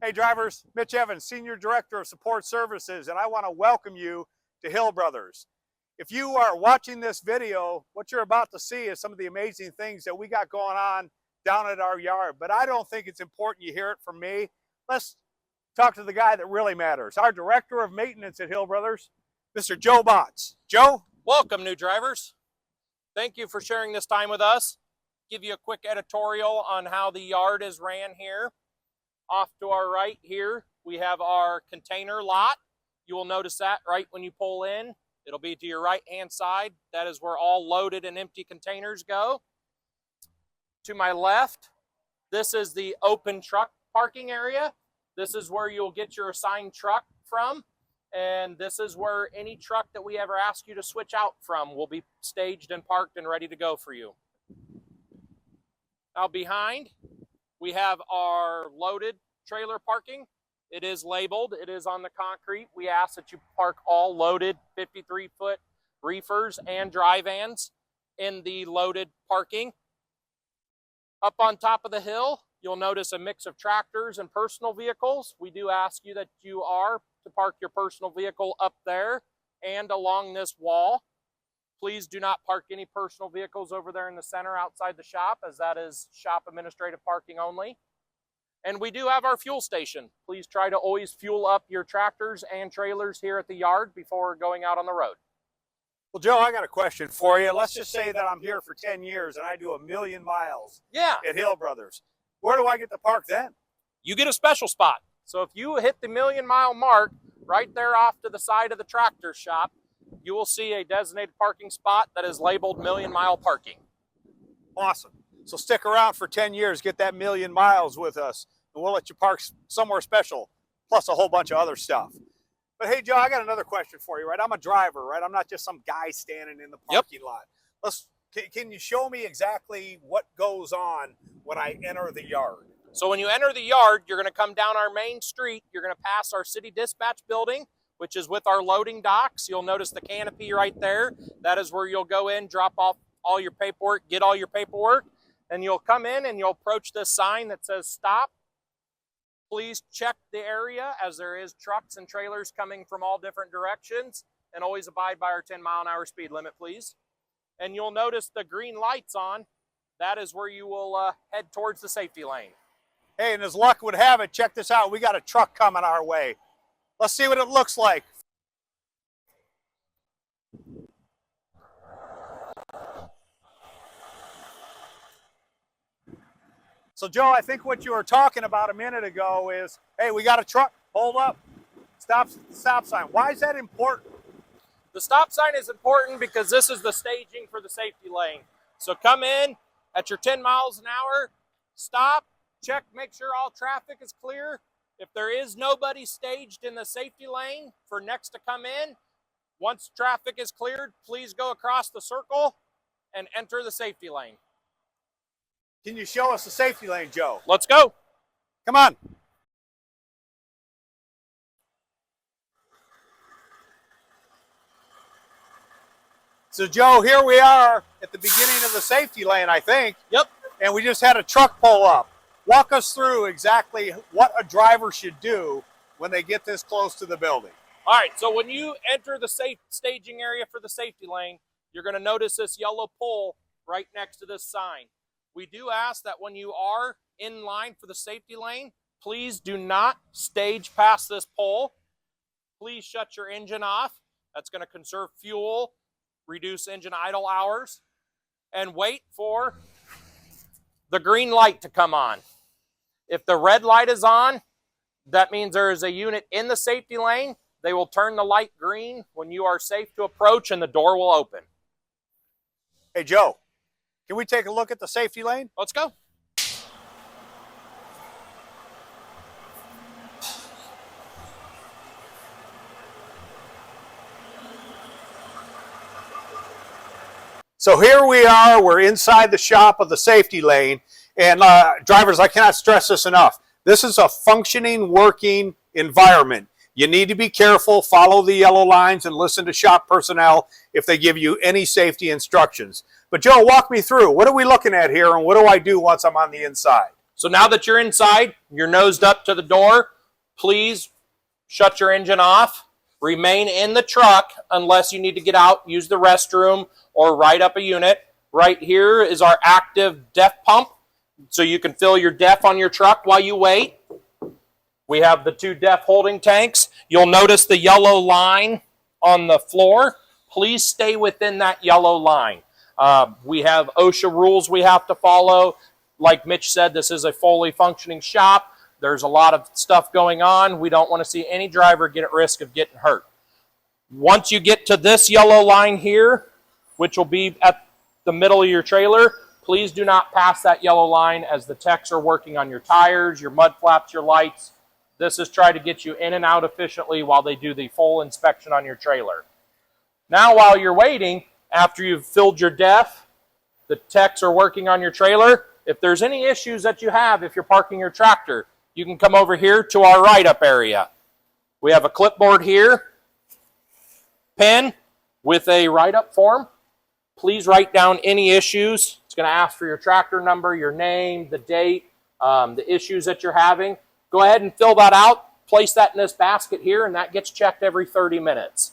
Hey drivers, Mitch Evans, Senior Director of Support Services, and I want to welcome you to Hill Brothers. If you are watching this video, what you're about to see is some of the amazing things that we got going on down at our yard, but I don't think it's important you hear it from me. Let's talk to the guy that really matters, our Director of Maintenance at Hill Brothers, Mr. Joe Botts. Joe? Welcome, new drivers. Thank you for sharing this time with us. Give you a quick editorial on how the yard is ran here. Off to our right here, we have our container lot. You will notice that right when you pull in. It'll be to your right-hand side. That is where all loaded and empty containers go. To my left, this is the open truck parking area. This is where you'll get your assigned truck from. And this is where any truck that we ever ask you to switch out from will be staged and parked and ready to go for you. Now behind, we have our loaded trailer parking. It is labeled, it is on the concrete. We ask that you park all loaded 53-foot reefers and dry vans in the loaded parking. Up on top of the hill, you'll notice a mix of tractors and personal vehicles. We do ask you that you are to park your personal vehicle up there and along this wall. Please do not park any personal vehicles over there in the center outside the shop, as that is shop administrative parking only. And we do have our fuel station. Please try to always fuel up your tractors and trailers here at the yard before going out on the road. Well, Joe, I got a question for you. Let's just say that I'm here for 10 years and I do 1,000,000 miles at Hill Brothers. Where do I get to park then? You get a special spot. So if you hit the 1,000,000-mile mark right there off to the side of the tractor shop, you will see a designated parking spot that is labeled 1,000,000-mile parking. Awesome. So stick around for 10 years, get that 1,000,000 miles with us, and we'll let you park somewhere special, plus a whole bunch of other stuff. But hey, Joe, I got another question for you, right? I'm a driver, right? I'm not just some guy standing in the parking lot. Can you show me exactly what goes on when I enter the yard? So when you enter the yard, you're going to come down our main street. You're going to pass our city dispatch building, which is with our loading docks. You'll notice the canopy right there. That is where you'll go in, drop off all your paperwork, get all your paperwork, and you'll come in and you'll approach this sign that says stop. Please check the area, as there is trucks and trailers coming from all different directions, and always abide by our 10-mile-an-hour speed limit, please. And you'll notice the green lights on. That is where you will head towards the safety lane. Hey, and as luck would have it, check this out. We got a truck coming our way. Let's see what it looks like. So, Joe, I think what you were talking about a minute ago is, hey, we got a truck, hold up, stop sign. Why is that important? The stop sign is important because this is the staging for the safety lane. So come in at your 10 miles an hour, stop, check, make sure all traffic is clear. If there is nobody staged in the safety lane for next to come in, once traffic is cleared, please go across the circle and enter the safety lane. Can you show us the safety lane, Joe? Let's go. Come on. So, Joe, here we are at the beginning of the safety lane, I think. Yep. And we just had a truck pull up. Walk us through exactly what a driver should do when they get this close to the building. All right, so when you enter the safe staging area for the safety lane, you're going to notice this yellow pole right next to this sign. We do ask that when you are in line for the safety lane, please do not stage past this pole. Please shut your engine off. That's going to conserve fuel, reduce engine idle hours, and wait for the green light to come on. If the red light is on, that means there is a unit in the safety lane. They will turn the light green when you are safe to approach, and the door will open. Hey, Joe, can we take a look at the safety lane? Let's go. So here we are, we're inside the shop of the safety lane, and drivers, I cannot stress this enough. This is a functioning, working environment. You need to be careful, follow the yellow lines, and listen to shop personnel if they give you any safety instructions. But Joe, walk me through. What are we looking at here, and what do I do once I'm on the inside? So now that you're inside, you're nosed up to the door, please shut your engine off. Remain in the truck unless you need to get out, use the restroom, or ride up a unit. Right here is our active DEF pump, so you can fill your DEF on your truck while you wait. We have the 2 DEF holding tanks. You'll notice the yellow line on the floor. Please stay within that yellow line. We have OSHA rules we have to follow. Like Mitch said, this is a fully functioning shop. There's a lot of stuff going on. We don't want to see any driver get at risk of getting hurt. Once you get to this yellow line here, which will be at the middle of your trailer, please do not pass that yellow line as the techs are working on your tires, your mud flaps, your lights. This is try to get you in and out efficiently while they do the full inspection on your trailer. Now, while you're waiting, after you've filled your DEF, the techs are working on your trailer. If there's any issues that you have, if you're parking your tractor, you can come over here to our write-up area. We have a clipboard here, pen with a write-up form. Please write down any issues. It's going to ask for your tractor number, your name, the date, the issues that you're having. Go ahead and fill that out. Place that in this basket here, and that gets checked every 30 minutes.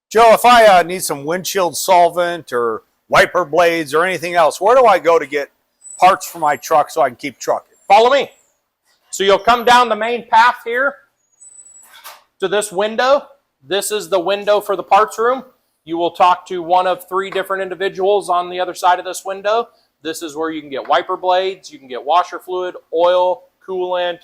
Joe, if I need some windshield solvent or wiper blades or anything else, where do I go to get parts for my truck so I can keep trucking? Follow me. So you'll come down the main path here to this window. This is the window for the parts room. You will talk to one of 3 different individuals on the other side of this window. This is where you can get wiper blades, you can get washer fluid, oil, coolant,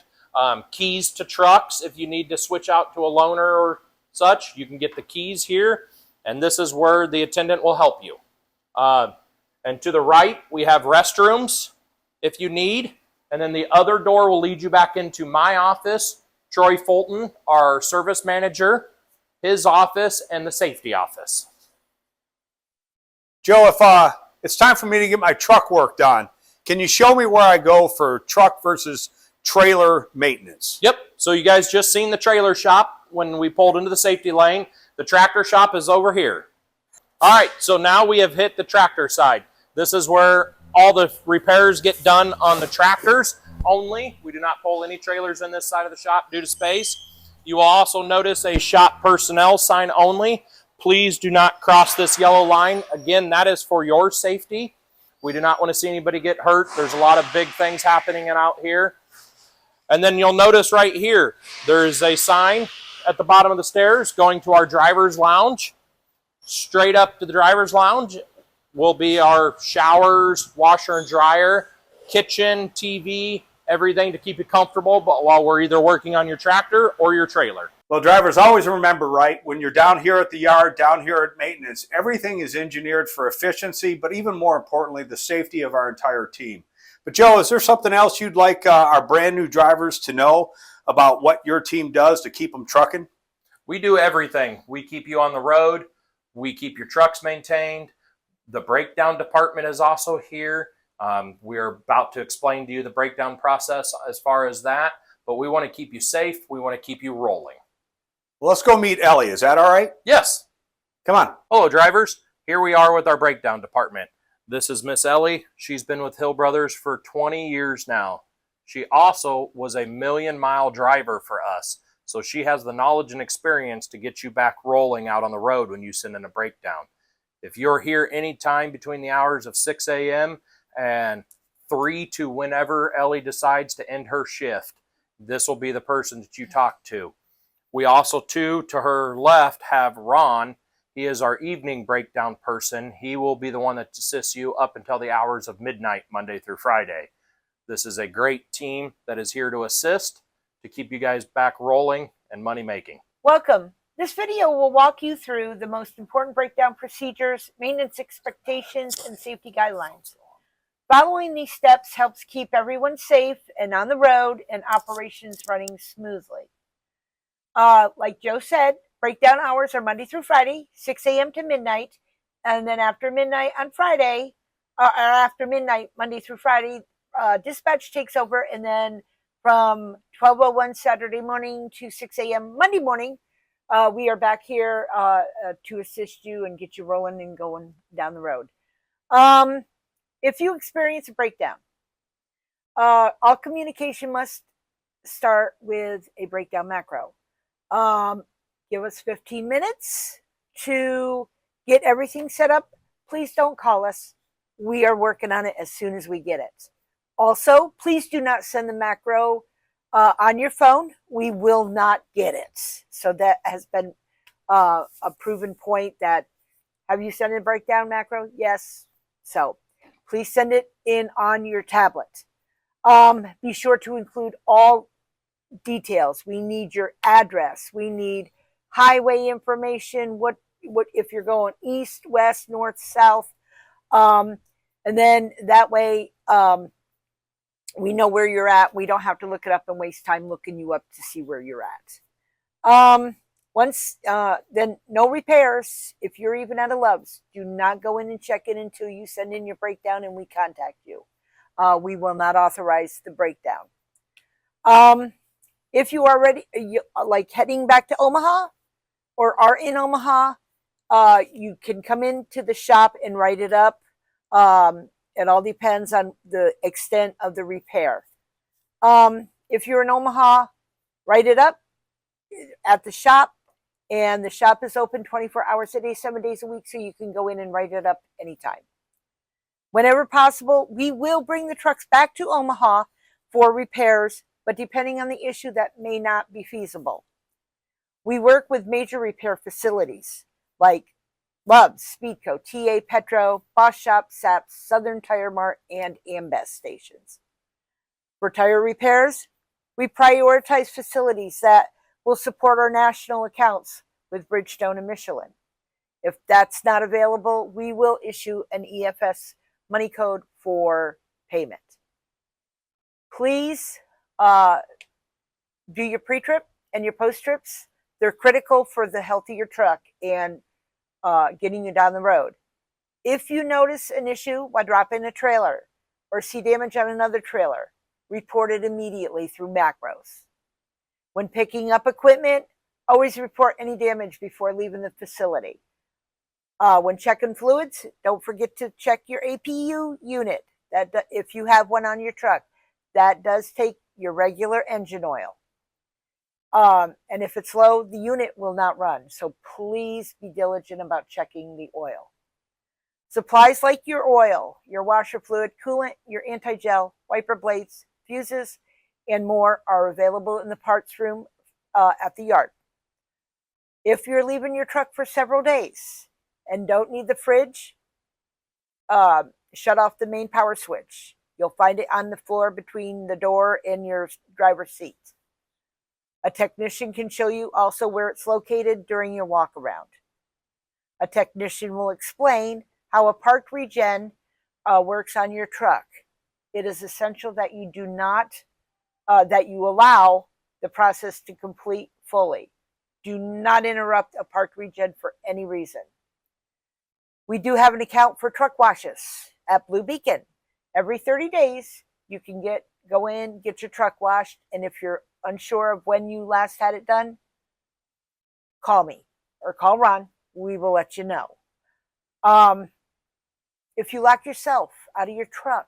keys to trucks if you need to switch out to a loaner or such. You can get the keys here, and this is where the attendant will help you. And to the right, we have restrooms if you need, and then the other door will lead you back into my office, Troy Fulton, our service manager, his office, and the safety office. Joe, if it's time for me to get my truck work done, can you show me where I go for truck versus trailer maintenance? Yep. So you guys just seen the trailer shop when we pulled into the safety lane. The tractor shop is over here. All right, so now we have hit the tractor side. This is where all the repairs get done on the tractors only. We do not pull any trailers in this side of the shop due to space. You will also notice a shop personnel sign only. Please do not cross this yellow line. Again, that is for your safety. We do not want to see anybody get hurt. There's a lot of big things happening out here. And then you'll notice right here, there's a sign at the bottom of the stairs going to our driver's lounge. Straight up to the driver's lounge will be our showers, washer and dryer, kitchen, TV, everything to keep you comfortable but while we're either working on your tractor or your trailer. Well, drivers, always remember, right, when you're down here at the yard, down here at maintenance, everything is engineered for efficiency, but even more importantly, the safety of our entire team. But Joe, is there something else you'd like our brand new drivers to know about what your team does to keep them trucking? We do everything. We keep you on the road. We keep your trucks maintained. The breakdown department is also here. We're about to explain to you the breakdown process as far as that, but we want to keep you safe. We want to keep you rolling. Well, let's go meet Ellie. Is that all right? Yes. Come on. Hello, drivers. Here we are with our breakdown department. This is Miss Ellie. She's been with Hill Brothers for 20 years now. She also was a million-mile driver for us, so she has the knowledge and experience to get you back rolling out on the road when you send in a breakdown. If you're here anytime between the hours of 6 a.m. and 3 to whenever Ellie decides to end her shift, this will be the person that you talk to. We also, too, to her left, have Ron. He is our evening breakdown person. He will be the one that assists you up until the hours of midnight, Monday through Friday. This is a great team that is here to assist, to keep you guys back rolling and money making. Welcome. This video will walk you through the most important breakdown procedures, maintenance expectations, and safety guidelines. Following these steps helps keep everyone safe and on the road and operations running smoothly. Like Joe said, breakdown hours are Monday through Friday, 6 a.m. to midnight, and then after midnight on Friday, or after midnight, Monday through Friday, dispatch takes over, and then from 12:01 Saturday morning to 6 a.m. Monday morning, we are back here to assist you and get you rolling and going down the road. If you experience a breakdown, All communication must start with a breakdown macro. Give us 15 minutes to get everything set up. Please don't call us. We are working on it as soon as we get it. Also, please do not send the macro on your phone. We will not get it. So that has been a proven point that, have you sent a breakdown macro? Yes. So please send it in on your tablet. Be sure to include all details. We need your address. We need highway information. What if you're going east, west, north, south, and then that way we know where you're at. We don't have to look it up and waste time looking you up to see where you're at. Then no repairs. If you're even at a Love's, do not go in and check it until you send in your breakdown and we contact you. We will not authorize the breakdown. If you are ready, like heading back to Omaha or are in Omaha, you can come into the shop and write it up. It all depends on the extent of the repair. If you're in Omaha, write it up at the shop, and the shop is open 24 hours a day, 7 days a week, so you can go in and write it up anytime. Whenever possible, we will bring the trucks back to Omaha for repairs, but depending on the issue, that may not be feasible. We work with major repair facilities like Love's, Speedco, TA, Petro, Boss Shop, SAPS, Southern Tire Mart, and Ambest stations. For tire repairs, we prioritize facilities that will support our national accounts with Bridgestone and Michelin. If that's not available, we will issue an EFS money code for payment. Please do your pre-trip and your post-trips. They're critical for the health of your truck and getting you down the road. If you notice an issue while dropping a trailer or see damage on another trailer, report it immediately through macros. When picking up equipment, always report any damage before leaving the facility. When checking fluids, don't forget to check your APU unit. That if you have one on your truck, that does take your regular engine oil. And if it's low, the unit will not run. So please be diligent about checking the oil. Supplies like your oil, your washer fluid, coolant, your anti-gel, wiper blades, fuses, and more are available in the parts room at the yard. If you're leaving your truck for several days and don't need the fridge, shut off the main power switch. You'll find it on the floor between the door and your driver's seat. A technician can show you also where it's located during your walk around. A technician will explain how a park regen works on your truck. It is essential that you do not, that you allow the process to complete fully. Do not interrupt a park regen for any reason. We do have an account for truck washes at Blue Beacon. Every 30 days, you can go in, get your truck washed, and if you're unsure of when you last had it done, call me or call Ron. We will let you know. If you lock yourself out of your truck,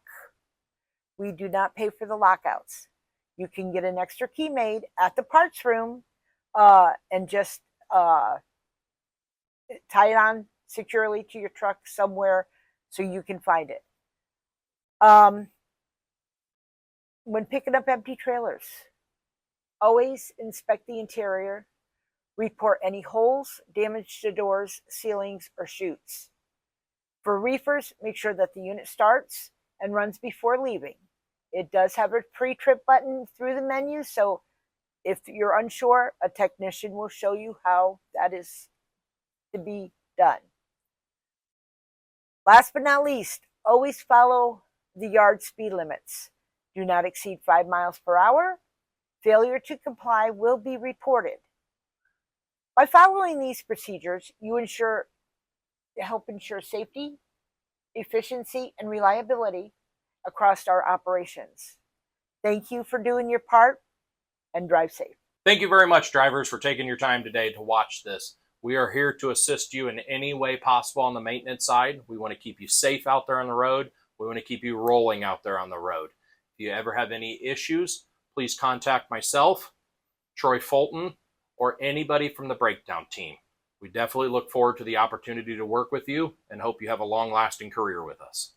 we do not pay for the lockouts. You can get an extra key made at the parts room and just tie it on securely to your truck somewhere so you can find it. When picking up empty trailers, always inspect the interior, report any holes, damage to doors, ceilings, or chutes. For reefers, make sure that the unit starts and runs before leaving. It does have a pre-trip button through the menu, so if you're unsure, a technician will show you how that is to be done. Last but not least, always follow the yard speed limits. Do not exceed 5 miles per hour. Failure to comply will be reported. By following these procedures, you help ensure safety, efficiency, and reliability across our operations. Thank you for doing your part, and drive safe. Thank you very much, drivers, for taking your time today to watch this. We are here to assist you in any way possible on the maintenance side. We want to keep you safe out there on the road. We want to keep you rolling out there on the road. If you ever have any issues, please contact myself, Troy Fulton, or anybody from the breakdown team. We definitely look forward to the opportunity to work with you and hope you have a long-lasting career with us.